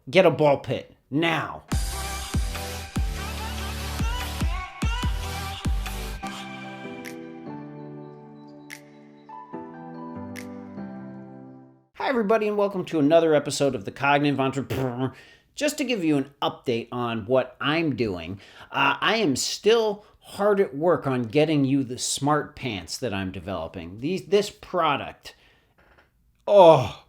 get a ball pit now. Hi, everybody, and welcome to another episode of the Cognitive Entrepreneur. Just to give you an update on what I'm doing, I am still hard at work on getting you the smart pants that I'm developing. This product. Oh,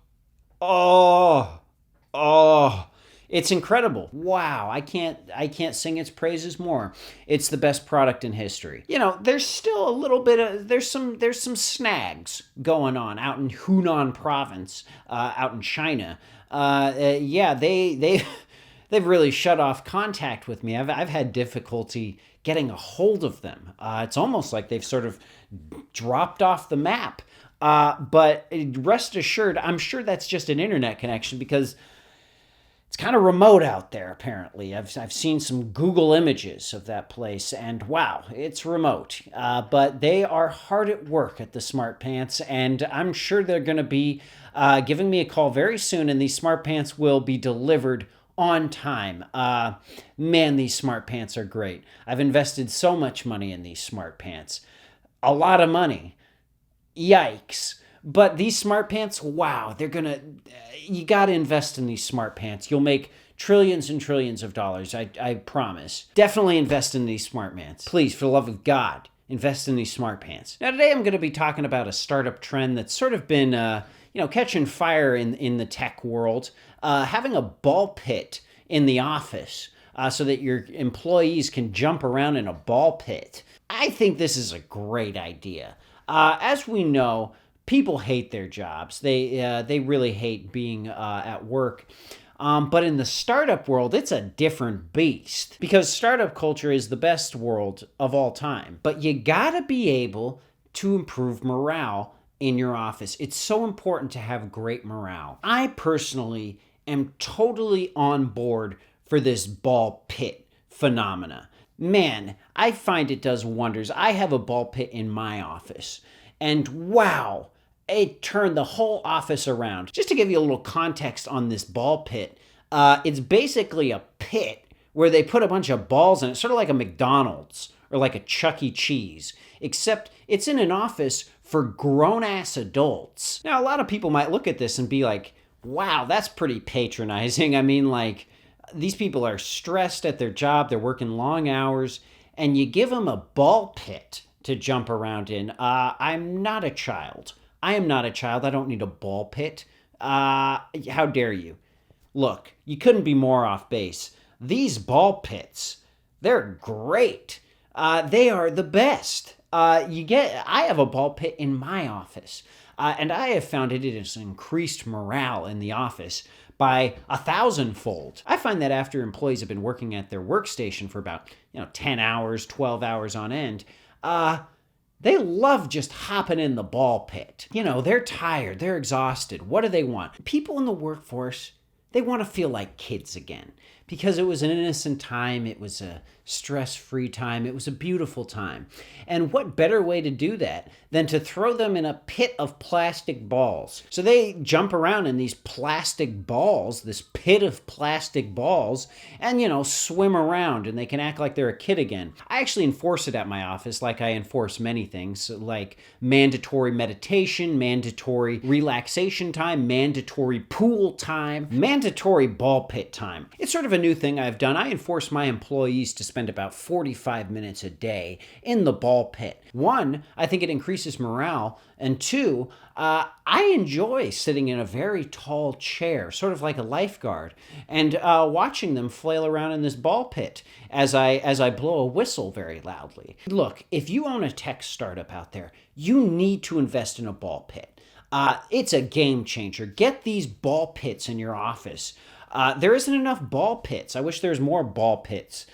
it's incredible. Wow, I can't sing its praises more. It's the best product in history. You know, there's still a little bit of there's some snags going on out in Hunan province, out in China. Yeah, they've really shut off contact with me. I've had difficulty getting a hold of them. It's almost like they've sort of dropped off the map. But rest assured, I'm sure that's just an internet connection because it's kind of remote out there, apparently. I've seen some Google images of that place, and wow, it's remote. But they are hard at work at the Smart Pants, and I'm sure they're going to be giving me a call very soon, and these Smart Pants will be delivered on time. Man, these Smart Pants are great. I've invested so much money in these Smart Pants. A lot of money. Yikes. But these smart pants, wow, you got to invest in these smart pants. You'll make trillions and trillions of dollars, I promise. Definitely invest in these smart pants. Please, for the love of God, invest in these smart pants. Now, today I'm going to be talking about a startup trend that's sort of been, catching fire in the tech world. Having a ball pit in the office so that your employees can jump around in a ball pit. I think this is a great idea. As we know, people hate their jobs. They really hate being at work. But in the startup world, it's a different beast because startup culture is the best world of all time. But you gotta be able to improve morale in your office. It's so important to have great morale. I personally am totally on board for this ball pit phenomena. Man, I find it does wonders. I have a ball pit in my office, and wow, it turned the whole office around. Just to give you a little context on this ball pit, it's basically a pit where they put a bunch of balls in it, sort of like a McDonald's or like a Chuck E. Cheese, except it's in an office for grown-ass adults. Now, a lot of people might look at this and be like, wow, that's pretty patronizing. I mean, like, these people are stressed at their job, they're working long hours, and you give them a ball pit to jump around in. I'm not a child. I am not a child. I don't need a ball pit. How dare you? Look, you couldn't be more off base. These ball pits, they're great. They are the best. I have a ball pit in my office, and I have found it has increased morale in the office by 1,000-fold. I find that after employees have been working at their workstation for about 10 hours, 12 hours on end, they love just hopping in the ball pit. They're tired, they're exhausted. What do they want? People in the workforce, they want to feel like kids again because it was an innocent time, it was a stress-free time, it was a beautiful time. And what better way to do that than to throw them in a pit of plastic balls? So they jump around in these plastic balls, this pit of plastic balls, and swim around, and they can act like they're a kid again. I actually enforce it at my office like I enforce many things, like mandatory meditation, mandatory relaxation time, mandatory pool time, mandatory ball pit time. It's sort of a new thing I've done. I enforce my employees to spend about 45 minutes a day in the ball pit. One, I think it increases morale, and two, I enjoy sitting in a very tall chair, sort of like a lifeguard, and watching them flail around in this ball pit as I blow a whistle very loudly. Look, if you own a tech startup out there, you need to invest in a ball pit. It's a game changer. Get these ball pits in your office. There isn't enough ball pits. I wish there's more ball pits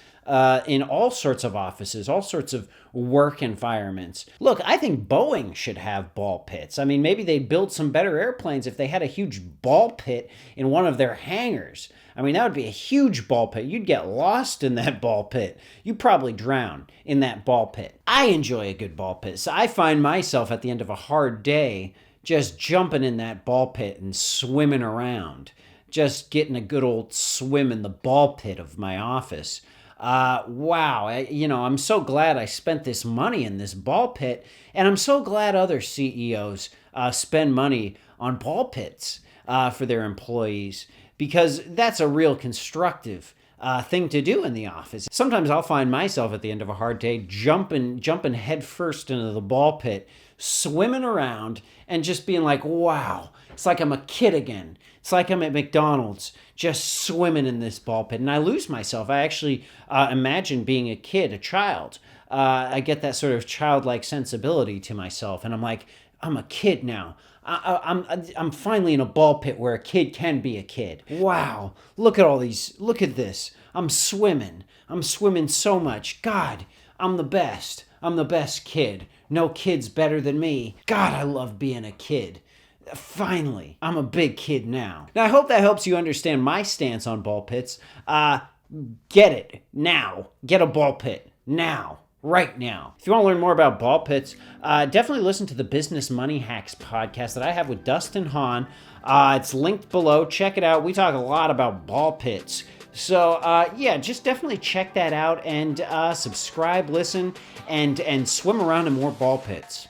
in all sorts of offices, all sorts of work environments. Look, I think Boeing should have ball pits. I mean, maybe they'd build some better airplanes if they had a huge ball pit in one of their hangars. I mean, that would be a huge ball pit. You'd get lost in that ball pit. You'd probably drown in that ball pit. I enjoy a good ball pit. So I find myself at the end of a hard day just jumping in that ball pit and swimming around. just getting a good old swim in the ball pit of my office. Wow, I'm so glad I spent this money in this ball pit, and I'm so glad other CEOs spend money on ball pits for their employees, because that's a real constructive thing to do in the office. Sometimes I'll find myself at the end of a hard day jumping head first into the ball pit, swimming around, and just being like, wow, it's like I'm a kid again. It's like I'm at McDonald's, just swimming in this ball pit. And I lose myself. I actually imagine being a kid, a child. I get that sort of childlike sensibility to myself. And I'm like, I'm a kid now. I'm finally in a ball pit where a kid can be a kid. Wow, look at all these, look at this. I'm swimming so much. God, I'm the best. I'm the best kid. No kid's better than me. God, I love being a kid. Finally, I'm a big kid now. Now, I hope that helps you understand my stance on ball pits. Get it now. Get a ball pit now. Right now. If you want to learn more about ball pits, definitely listen to the Business Money Hacks podcast that I have with Dustin Hahn. It's linked below. Check it out. We talk a lot about ball pits. So, just definitely check that out and subscribe, listen, and swim around in more ball pits.